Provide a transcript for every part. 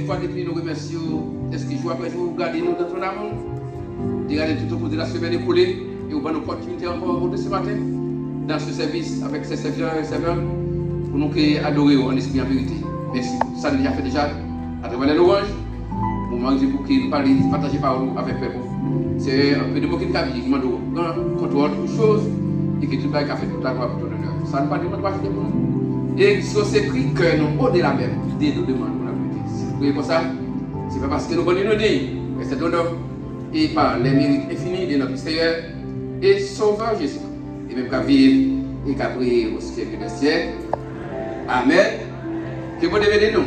fois, depuis nous remercions, est-ce que jour après jour, vous gardez nous dans ton amour? Regardez tout au cours de la semaine écoulée et vous avez une opportunité encore de ce matin dans ce service avec ces serviteurs et serveurs pour nous adorer en esprit et en vérité. Merci. Ça nous a fait déjà à travers les louanges. Pour moi, pour qu'il parle, partager parole avec le peuple. C'est un peu de mots qui m'a dit, qui m'a dit, contre autre chose et que tout le monde a fait toute la gloire pour ton honneur. Ça ne pas dire, pas pour nous. Et sur ces prix que nous, au-delà même, Dieu nous demande pour la vérité. Si vous voyez pour ça, c'est pas parce que nous voulons nous dire, mais c'est honneur et par les mérites infinis de notre Seigneur et Sauveur Jésus. Et même qu'à vivre et qu'à prier au siècle des siècles. Amen. Que vous devez nous.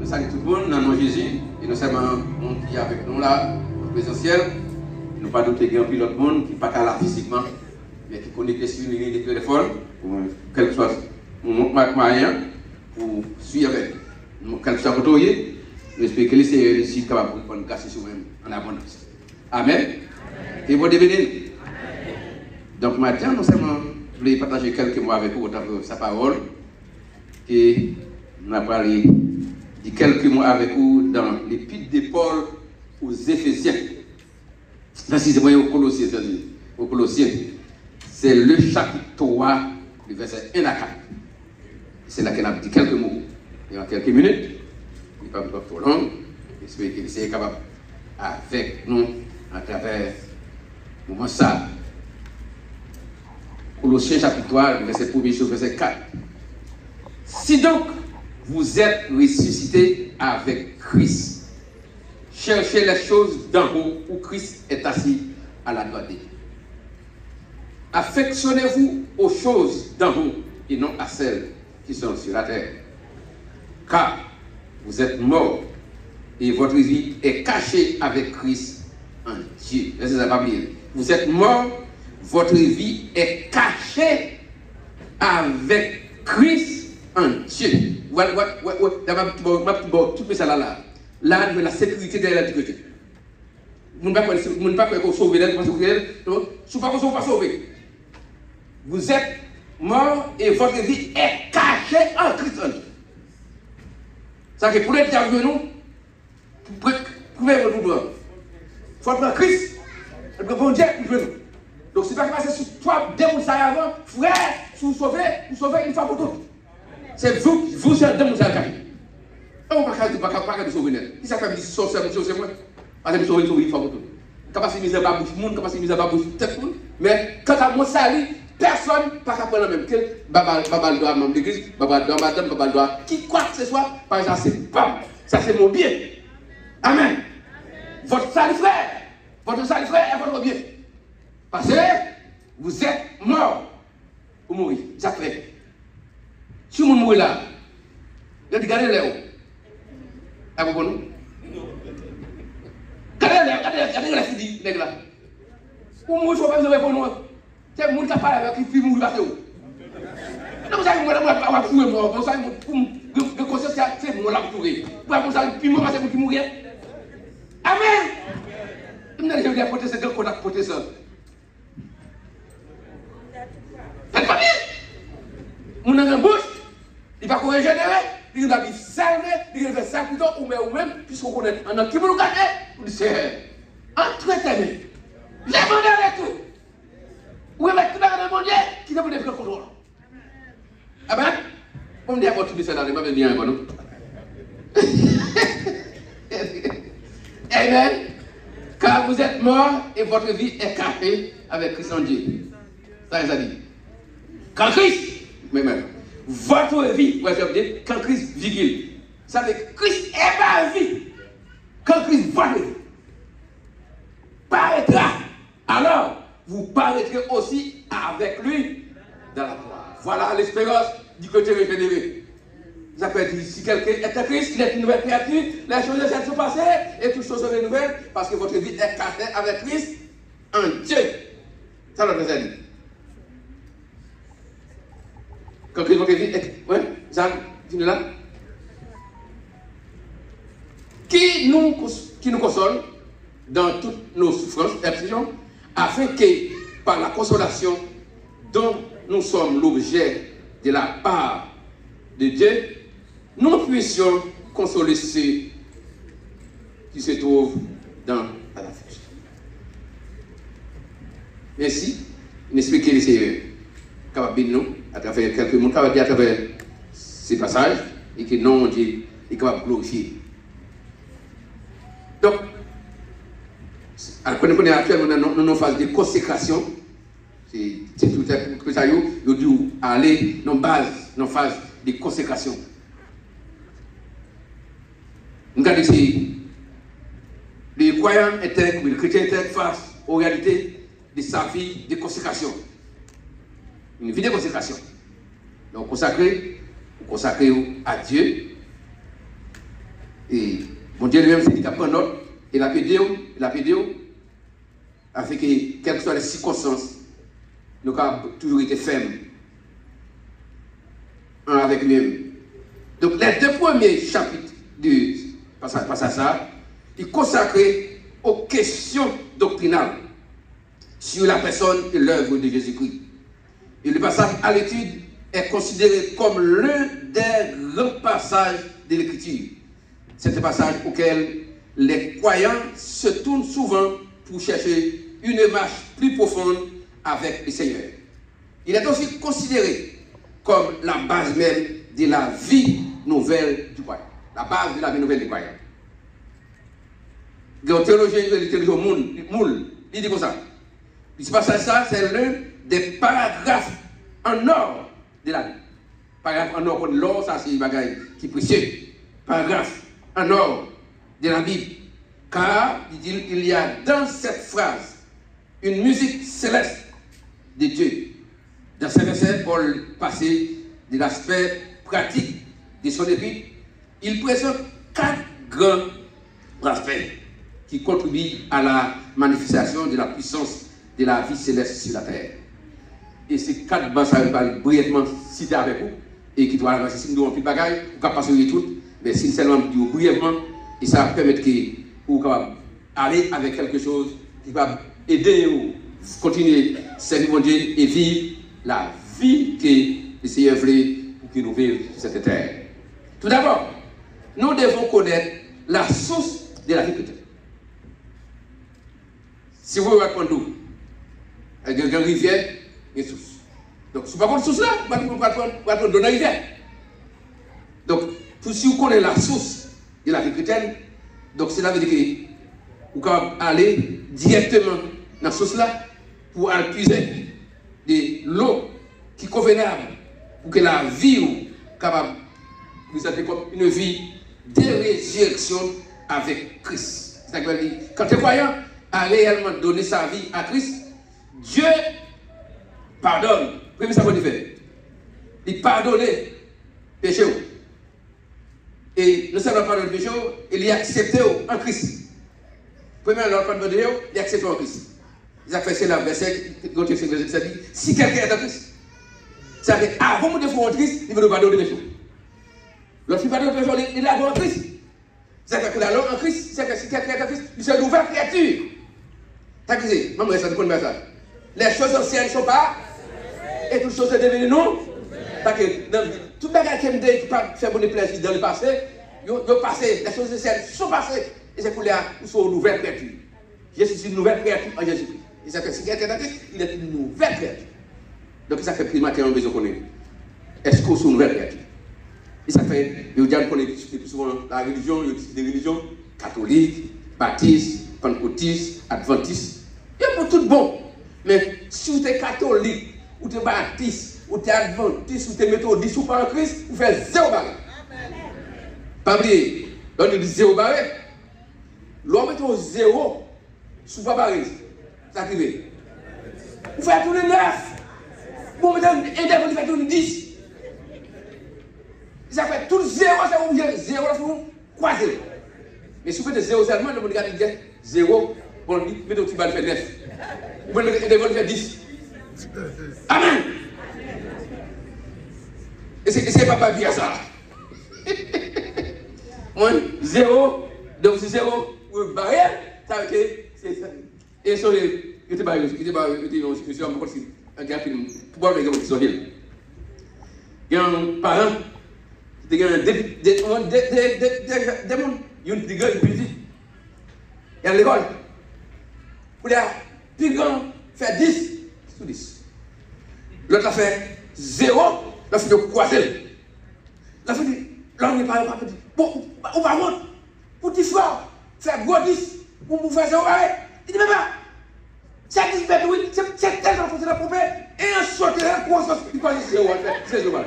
Nous saluons tout le monde dans le nom de Jésus. Et nous sommes un monde qui est avec nous là, en présentiel. Nous ne pas douter qu'il y a un pilote monde qui n'est pas là physiquement, mais qui connecte sur une ligne de téléphone, quel que soit mon moyen, pour suivre avec quel que soit votre oeil. J'espère que le Seigneur est capable de nous casser sur nous en abondance. Amen. Et vous devez. Donc maintenant, nous voulons partager quelques mots avec vous au travers de sa parole. Et nous avons parlé de quelques mots avec vous dans l'épître de Paul aux Éphésiens. Précisément aux Colossiens, aux Colossiens. C'est le chapitre 3, le verset 1 à 4. C'est là qu'elle a dit quelques mots. Et en quelques minutes, il ne va pas trop long. J'espère qu'il est capable avec nous à travers le moment ça. Colossiens chapitre 3, verset 1 sur verset 4. Si donc vous êtes ressuscités avec Christ, cherchez les choses d'en haut où Christ est assis à la droite de Dieu. Affectionnez-vous aux choses d'en haut et non à celles qui sont sur la terre. Car vous êtes morts et votre vie est cachée avec Christ en Dieu. Laissez ça pas oublier. Vous êtes morts, votre vie est cachée avec Christ en Dieu. Tout ça là. Là, la sécurité de la sécurité. Vous ne pouvez pas sauver l'être parce que vous ne pouvez pas sauver. Vous êtes mort et votre vie est cachée en Christ. Ça que pour être avec nous, pour prouver votre droit. Il faut prendre Christ. Le bon Dieu pour nous. Donc, c'est pas que c'est sur toi, deux mois avant, frère, si vous sauvez une fois pour toutes. C'est vous êtes deux mois avant. On ne peut pas sauver net. Qui ça fait sauver c'est moi? Parce que sauver une fois pour toutes. Capacité de mise à bas bouche monde, capacité de mise à bas bouche tête monde. Mais quand à mon salut, personne ne peut pas prendre le même que Babal doit membre d'église, Babal doit madame, Babal doit qui quoi que ce soit, par exemple, c'est bam. Ça c'est mon bien. Amen. Votre salut frère est votre bien. Parce que vous êtes mort ou mourir. Ça fait. Si vous mourrez là, vous avez gardé les hauts. À vous nous? Gardez les filles, les gars. Pour mourir, il ne faut pas vous répondre. nous. C'est le monde qui parle avec qui mourir là. Non, vous savez, moi, je vais mourir. Vous savez, pour conscience, c'est moi là pour mourir. Vous savez, puis moi, c'est pour qui mourir. Amen. Je vais apporter ce qu'on a apporté ça. Faites pas bien. Mon en bouche, il va régénérer, il va vivre salvé, il va faire ça plutôt ou même, puisqu'on connaît un autre qui veut nous garder. Vous dites, c'est entretenu. Les mandats avec tout. Ou avec tout le monde qui ne peut pas contrôle. Amen. On dit à votre fils, là, il va venir avec nous. Amen. Car vous êtes morts et votre vie est cachée avec Christ en Dieu. Ça, ça dit. Quand Christ, même, votre vie, quand Christ, virgule, ça veut dire Christ est ma vie. Quand Christ, votre vie, paraîtra, alors vous paraîtrez aussi avec lui dans la gloire. Voilà l'espérance du côté régénéré. Ça peut être si quelqu'un est à Christ, il est une nouvelle créature, les choses de sont passées et toutes choses sont nouvelles parce que votre vie est cachée avec Christ en Dieu. Ça le fait dire. Quand Christ votre vie est. Oui, Jean, dis-nous là. Qui nous console dans toutes nos souffrances et afflictions, afin que par la consolation dont nous sommes l'objet de la part de Dieu, nous puissions consoler ceux qui se trouvent dans la fuite. Merci. Nous expliquons les Seigneur capable de nous à travers quelques mots, capable à travers ces passages et que non Dieu est capable de glorifier. Donc, actuellement nous avons phase de consécration. C'est tout à fait ça, nous devons aller dans base, dans phase de consécration. Nous regardons ici, les croyants étaient, les chrétiens étaient face aux réalités de sa vie de consécration. Une vie de consécration. Donc consacré à Dieu. Et mon Dieu lui-même, c'est qu'il a pris note, et la vidéo, a fait que, quelles que soient les circonstances, nous avons toujours été fermes. Un avec lui-même. Donc les deux premiers chapitres du passage ça, ils consacrent aux questions doctrinales sur la personne et l'œuvre de Jésus-Christ. Et le passage à l'étude est considéré comme l'un des grands passages de l'Écriture. C'est un passage auquel les croyants se tournent souvent pour chercher une marche plus profonde avec le Seigneur. Il est aussi considéré comme la base même de la vie nouvelle du croyant. La base de la vie nouvelle du croyant. Le théologien Moule, il dit comme ça. Ce passage ça, c'est l'un des paragraphes en or de la Bible. Paragraphe en or, comme l'or, ça c'est une bagaille qui est précieux. Paragraphe en or de la Bible. Car, il y a dans cette phrase une musique céleste de Dieu. Dans ce verset, Paul passait de l'aspect pratique de son épître. Il présente 4 grands aspects qui contribuent à la manifestation de la puissance de la vie céleste sur la terre. Et ces 4 bases, ça va brièvement citer avec vous, et qui doit avancer. Si nous avons plus de bagages, vous pouvez passer tout, mais si seulement dire brièvement, et ça va permettre que vous pouvez aller avec quelque chose qui va aider vous à continuer à servir mon Dieu et vivre la vie que le Seigneur voulait pour que nous vivions sur cette terre. Tout d'abord, nous devons connaître la source de la vie chrétienne. Si vous répondez d'où, avec une rivière, il y a une source. Donc, si vous n'avez pas de source là, vous ne pouvez pas donner une rivière. Donc, si vous connaissez la source de la vie chrétienne, donc cela veut dire que vous pouvez aller directement dans la source là pour puiser de l'eau qui est convenable pour que la vie capable vous avez comme une vie de résurrection avec Christ. C'est-à-dire que quand le croyant a réellement donné sa vie à Christ, Dieu pardonne. Premier ça qu'on fait. Il pardonne le péché. Et non seulement pardonne le péché, il est accepté en Christ. Premièrement, l'ordre pardonne de Dieu, il est accepté en Christ. Il a fait c'est la verset, si quelqu'un est en Christ, ça veut dire avant de faire en Christ, il veut nous pardonner le péché. Lorsqu'il pardonne le péché, il est en Christ. Ça veut dire que la loi en Christ, c'est que si quelqu'un est en Christ, il est une nouvelle créature. T'as dit, maman, ça ne ça. Les choses anciennes ne sont pas, et toutes choses sont devenues non. Parce que tout le monde qui aime faire bon plaisir dans le passé, les choses anciennes sont passées. Et c'est pour les où sont une nouvelle créature. Jésus est une nouvelle créature en Jésus-Christ. Et ça fait si quelqu'un est en Christ, il est une nouvelle créature. Donc ça fait primaire qu'on a besoin de connaître. Est-ce qu'on est une nouvelle créature? Et ça fait, il y a plus souvent la religion, il y a des religions catholiques, baptistes, pentecôtistes, adventistes. Il y a pour tout bon. Mais si vous êtes catholique, ou tu es baptiste, ou tu es adventiste, ou tu es méthodiste, ou pas en Christ, vous faites zéro barré. Pas oublier, on dit zéro barré. L'homme est zéro, sous pas barré. Ça arrive. Vous faites tous les 9. Vous mettez un défaut, vous faites tous les 10. Ça fait tout zéro, ça vous vient zéro, ça vous croisez. Mais si vous faites zéro seulement, vous regardez bien, zéro, bon, mettez au petit bal, fait 9. Vous mettez un défaut, fait 10. Amen. Et c'est pas bien ça. Moi, zéro, donc c'est zéro, vous barrière, ça veut dire que c'est ça. Et sur les. Il était barré, monsieur, encore un gars qui pour boire les gars qui sont là. Il y a un parent Des gens, des gens, ils ont des gars, ils y a l'école. Pour dire, plus grand, fait 10 sur 10. L'autre a fait 0, l'autre fait de croiser. L'autre fait dit, l'autre n'est pas petit. Bon, on va monter. Pour 10 fois, faire gros 10, pour vous faire 0, il dit, mais pas. C'est 10 mètres, oui, c'est tellement pour la poupée. Et un sauté, un croissance, il passe 0, c'est 0.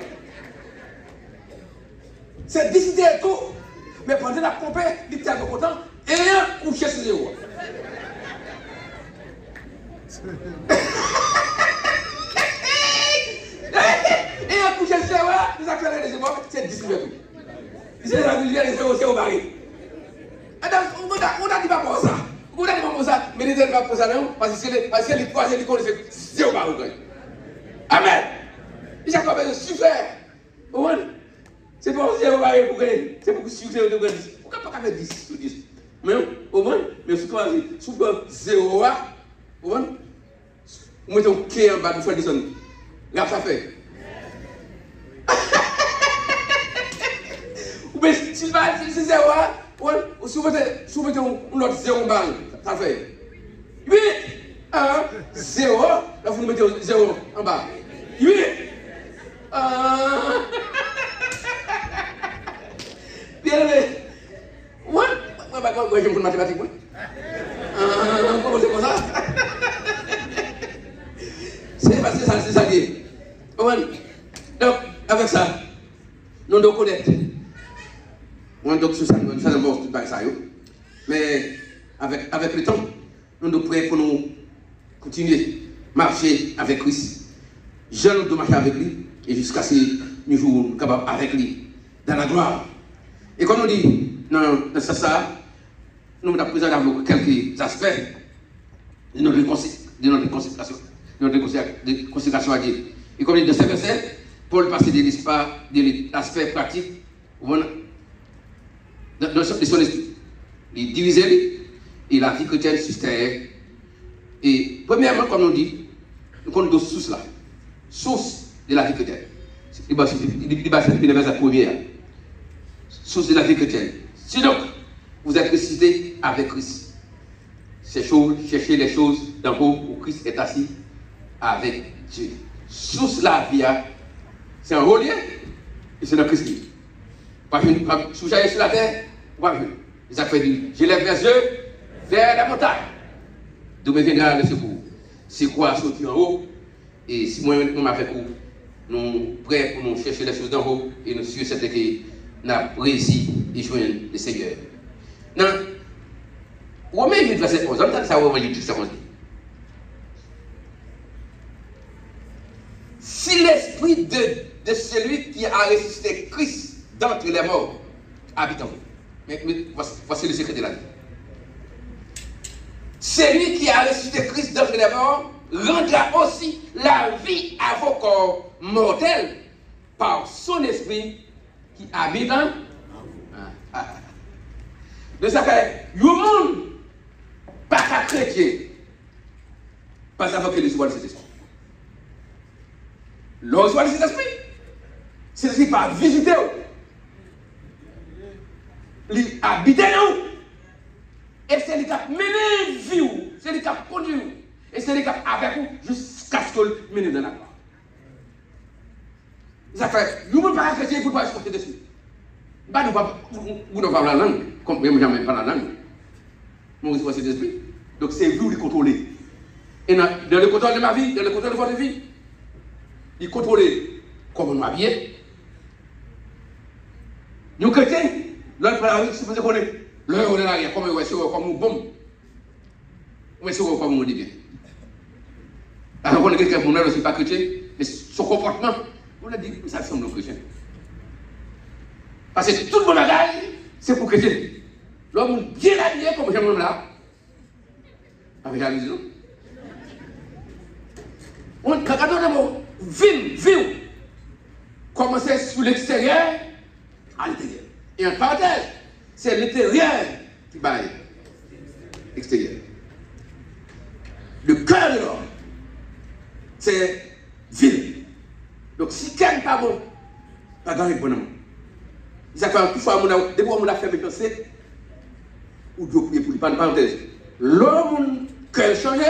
C'est 10 idées et tout. Mais pendant la poupée, il était content. Et un couché sur 0. Et un couché sur 0, nous avons fait les 0, c'est 10 mètres. C'est la lumière, c'est au baril. On a dit pas pour ça. On a dit pas pour ça. Mais les pas pour ça, non. Parce que les croisés, les connaissent, c'est au baril. Amen. Il a quand même super. C'est pour ça au baril pour gagner. C'est pour que succès de gagner. Pourquoi pas faire 10 sur 10? Mais au moins, mais sous 0 à, vous mettez un pied en bas, vous faites descendre. Là, ça fait. Ou bien, si c'est 0 à, ou si vous mettez un autre 0 en bas, ça fait. 8, 1, 0, là, vous mettez 0 en bas. 8, 1. Bien aimé. Moi, j'aime pour mathématiques, moi. Comment c'est comme ça? C'est parce que ça, c'est ça qui est. Donc, avec ça, nous devons connaître. Donc, ça d'abord, tout ça. Mais avec le temps, nous devons prêts pour nous continuer à marcher avec Christ. Je nous devons marcher avec lui, et jusqu'à ce que nous soyons capables avec lui, dans la gloire. Et comme on dit, dans ça, nous avons présenté quelques aspects de notre consécration à Dieu. Et comme il dit dans ce verset, Paul passe de l'aspect pratique de son esprit. Il divisait et la vie chrétienne sur terre. Et premièrement, comme on dit, nous connaissons deux sources là. Source de la vie chrétienne. Il va se la première. Source de la vie chrétienne. Si donc, vous êtes ressuscité avec Christ, cherchez les choses d'en haut où Christ est assis avec Dieu. Source de la vie, c'est un haut lien et c'est dans Christ. Si vous allez sur la terre, vous ne pouvez pas venir. Il a fait dire, je lève les yeux vers la montagne. D'où me viendra le secours. C'est quoi sortir en haut? Et si moi-même avec vous, nous prêts pour nous chercher les choses d'en haut et nous suivre cette que nous avons réussi et joindre le Seigneur. Non. Romains 8, verset 11. On ça Romains 8, verset 11. Si l'esprit de celui qui a ressuscité Christ d'entre les morts habite en vous. Mais voici le secret de la vie. Celui qui a ressuscité Christ d'entre les morts rendra aussi la vie à vos corps mortels par son esprit qui habite en vous. De ça fait, le monde pas qu'à chrétien, pas avant que le soit de cet esprit. Le soit de cet esprit, c'est ce qui va visiter vous. Il habite en vous. Et c'est lui qui a mené vie, c'est lui qui a conduit vous. Et c'est lui qui a avec vous jusqu'à ce que vous menez dans la gloire. Ça fait, nous ne pouvons pas chrétien pour ne pas sortir dessus. Vous ne parlez pas la langue, comme même jamais pas la langue. Mon responsable d'esprit. Donc c'est vous qui contrôlez. Et dans le contrôle de ma vie, dans le contrôle de votre vie, il contrôle comment nous habiller. Nous chrétiens, l'autre par la rue, si vous connaissez, l'heure on est là, comme nous bombes. Mais c'est comme nous dit bien. Alors on est quelqu'un pour nous, ne pas chrétien, mais son comportement, on a dit, ça semble nos chrétiens. Parce que tout le monde a gagné, c'est pour chrétien. L'homme bien habillé comme j'aime là. Avec la vision. On quand vivre. Commencer sur l'extérieur à l'intérieur. Et en parenthèse, c'est l'intérieur qui baille l'extérieur. Le cœur de l'homme, c'est vivre. Donc si quelqu'un n'est pas bon, pas dans le bonhomme. Ça fait toutefois, depuis qu'on a fait mes pensées, ou Dieu prier pour lui, pas une parenthèse. L'homme, cœur changé,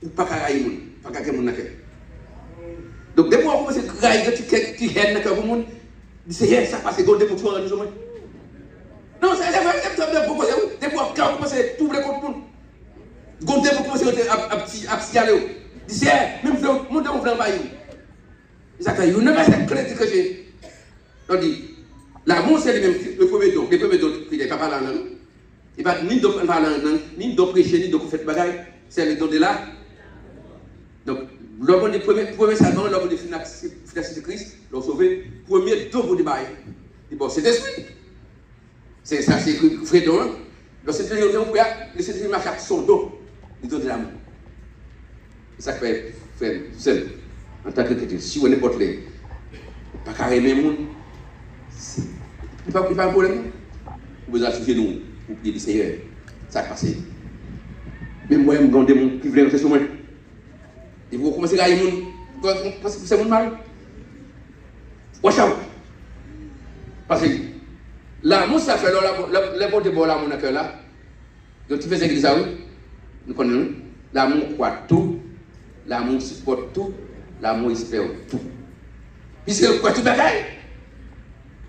ou pas qu'à railler, pas qu'à mon cœur. Donc, depuis qu'on commence à railler, tu haines le cœur pour monde, c'est ça passe, c'est gondé pour toi, nous. Non, c'est vrai, pourquoi c'est depuis qu'on commence à tout le contre monde. Gondé pour commencer à psychialer. C'est même si on ne veut pas y. Ça fait une crédit que j'ai. On dit, l'amour c'est le premier don. Le premier don qui n'est pas là. Il n'y a ni de prêcher, ni de faire de bagaille. C'est le don de là. Donc, l'homme des premiers salmons, l'homme des finances de Christ, l'ont sauvé. Premier don pour débarrer. Bon, c'est esprit. C'est ça, c'est frère don. Donc, c'est une marche à son don. Le don de l'amour. C'est ça que fait, frère, seul. En tant que chrétien, si vous n'importe les, pas carrément les gens, il n'y a pas de problème. Vous associez nous pour prier le Seigneur. Ça va passer. Même moi, je me des gens qui veulent rentrer sur moi. Et vous commencez à aller les gens, parce que c'est mon mal. Watch out. Parce que l'amour, ça fait le bon débat là, mon cœur là. Donc tu fais ce qu'il dit, nous connaissons. L'amour croit tout, l'amour supporte tout. L'amour espère tout. Puisque il croit tout bagaille,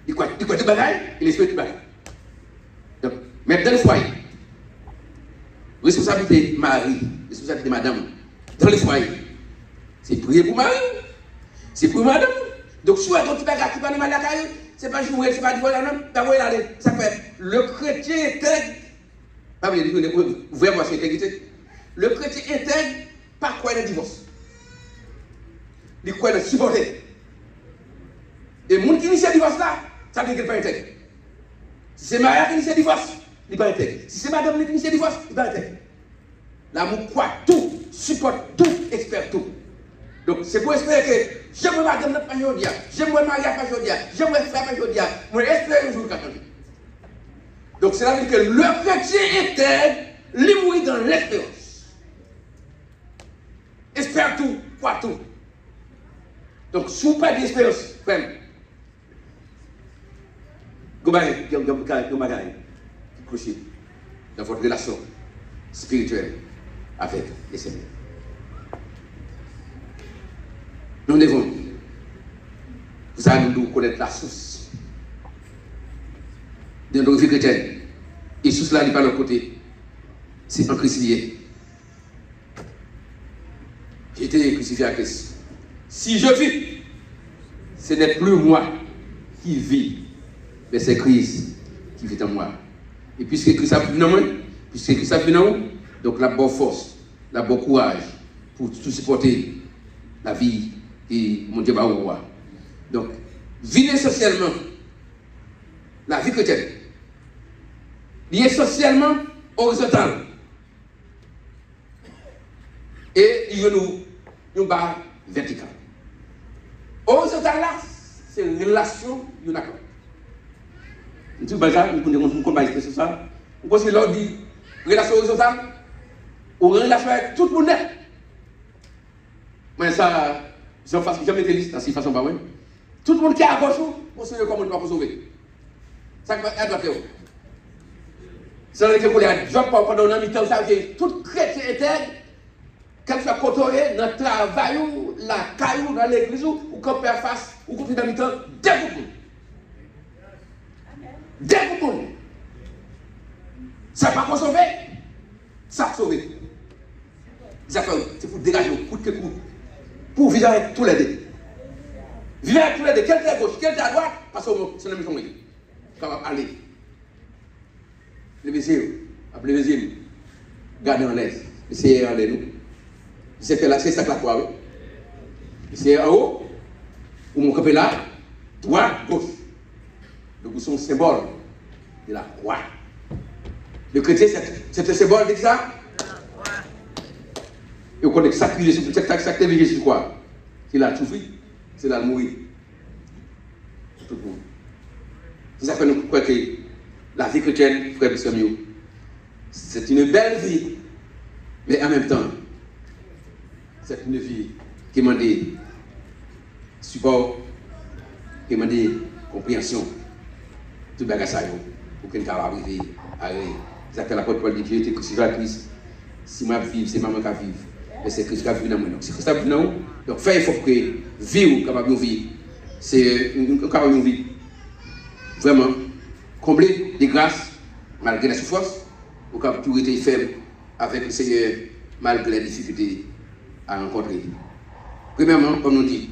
il croit tout bagaille, il espère tout bagaille. Donc, maintenant le foyer, responsabilité mari, responsabilité madame, dans le foyer, c'est prier pour mari, c'est pour madame. Donc, si vous avez tout bagaille qui va nous mal à la caille, c'est pas jouer, c'est pas dire, non, d'abord aller. Ça fait le chrétien intègre, pas vraiment c'est intégrité. Le chrétien intègre, pas quoi le divorce. Il croit le supporter. Et les gens qui initient le divorce là, ça veut dire qu'il n'est pas intègre. Si c'est Maria qui initie le divorce, il n'est pas intègre. Si c'est madame qui initie le divorce, il n'est pas intègre. L'amour croit tout, supporte tout, espère tout. Donc c'est pour espérer que j'aimerais madame ne pas aujourd'hui, j'aimerais Maria pas aujourd'hui, j'aimerais frère pas aujourd'hui, moi j'espère un jour qu'à changer. Donc c'est là que le chrétien intègre, il mourit dans l'espérance. Espère tout, croit tout. Donc, si vous n'avez pas d'espérance, frère, vous avez dans votre relation spirituelle avec le Seigneur. Nous devons, vous allez nous connaître la source de nos vies chrétiennes. Et sous cela, il n'est pas de l'autre côté. C'est en Christ lié. J'ai été crucifié à Christ. Si je vis, ce n'est plus moi qui vis, mais c'est Christ qui vit en moi. Et puisque Christ a vu en moi, puisque Christ a vu en nous, donc la bonne force, la bonne courage pour tout supporter la vie et mon Dieu va au roi. Donc, vivre essentiellement la vie chrétienne, est essentiellement horizontale. Et il y a nous barre verticale. Horizontal là, c'est une relation, il y a un accord. Nous sommes basés, nous connaissons ça. Nous pensons que l'on dit relation horizontale, ou relation avec tout le monde. Mais ça, je n'ai jamais été liste dans cette façon. Tout le monde qui est à gauche, on sait comment on va sauver. Ça va être à ça veut dire que vous avez un job pendant un mi-temps, ça veut dire que tout chrétien intègre, quand tu as côtoyé dans le travail, la caillou, dans l'église, ou quand tu face, ou quand tu es dans le mi-temps, dès que vous. Dès que vous. Ça ne va pas sauver, ça va sauver. C'est pour dégager au coup de coup, pour vivre avec tous les deux. Vivre avec tous les deux, quel est à gauche, quel est à droite, parce que c'est le même ça va aller. Les messieurs, gardez en l'aise. Essayez en l'aise, nous. C'est ça que la croix, oui. C'est en haut, ou mon capé là, droite, gauche. Donc, c'est un symbole de la croix. Le chrétien, c'est un symbole de ça. Et on connaît que sacrifier sur sacrifier sur quoi? C'est là le souffrir, c'est là le mourir. Tout le monde. C'est ça que nous croyons que la vie chrétienne, frère et sœur, c'est une belle vie, mais en même temps, c'est une vie qui m'a dit support, qui m'a dit compréhension, tout bagage ça, pour qu'il puisse arriver à c'est que l'apôtre Paul dit Dieu était crucifié à Christ. Si ma vie, c'est maman qui vive. Mais c'est Christ qui a vécu dans moi. Donc, c'est Christ qui a vécu dans nous. Donc, faire, il faut que vivre, capable de vivre. C'est capable de vivre. Vraiment, combler des grâces, malgré la souffrance, pour capable de tout être faible avec le Seigneur, malgré les difficultés à rencontrer. Premièrement, comme nous dit,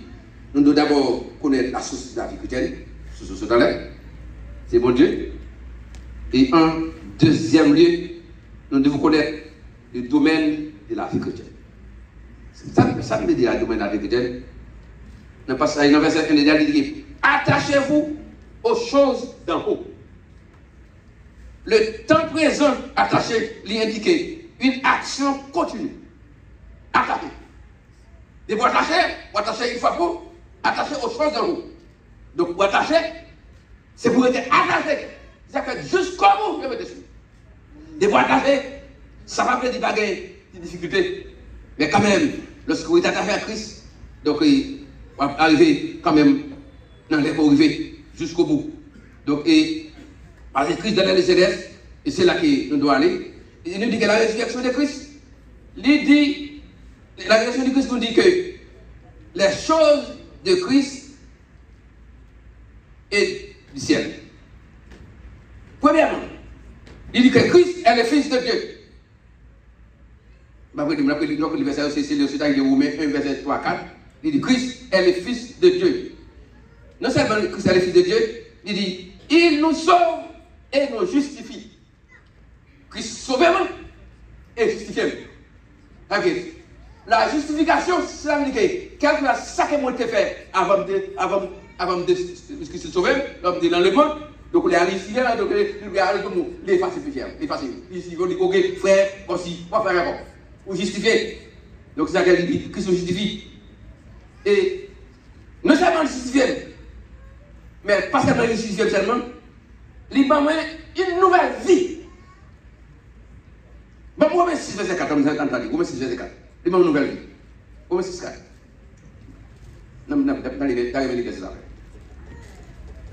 nous devons d'abord connaître la source de la vie chrétienne, source dans l'air. C'est bon Dieu. Et en deuxième lieu, nous devons connaître le domaine de la vie chrétienne. Ça veut dire le domaine de la vie chrétienne. Dans le verset 1, il dit attachez-vous aux choses d'en haut. Le temps présent attaché lui indique une action continue. Attacher. Et pour attacher une fois pour attacher aux choses d'en haut. Donc pour attacher, c'est pour être attaché. C'est-à-dire que jusqu'au bout, je vais dessus. Et pour attacher, ça va faire des bagages, des difficultés. Mais quand même, lorsque vous êtes attaché à Christ, donc il va arriver quand même dans les pour arriver jusqu'au bout. Donc, parce que Christ dans les célestes, et c'est là que nous devons aller. Il nous dit que la résurrection de Christ, il dit, la résurrection de Christ nous dit que les choses de Christ et du ciel. Premièrement, il dit que Christ est le Fils de Dieu. Le verset c'est le cité de Romains 1, verset 3, 4. Il dit Christ est le Fils de Dieu. Non seulement Christ est le Fils de Dieu, il dit il nous sauve et nous justifie. Christ sauve et justifie. La justification, c'est la vérité. Quel que soit ce que moi fait avant de se sauver, l'homme est dans le monde. Donc, les arrivés, donc les arrivés comme nous, les facile. Les faciles. Ici, on dit, ok, frère, aussi, on va faire un ou justifier. Donc, c'est ça qu'elle dit, Christ nous justifie. Et non seulement le justifier, mais pas seulement le justifier seulement, il m'a une nouvelle vie. Bon, Romains 6, verset 4, Romains 6, verset 4. Il m'a une nouvelle vie. Romains 6, 4. Non, dans les versets là.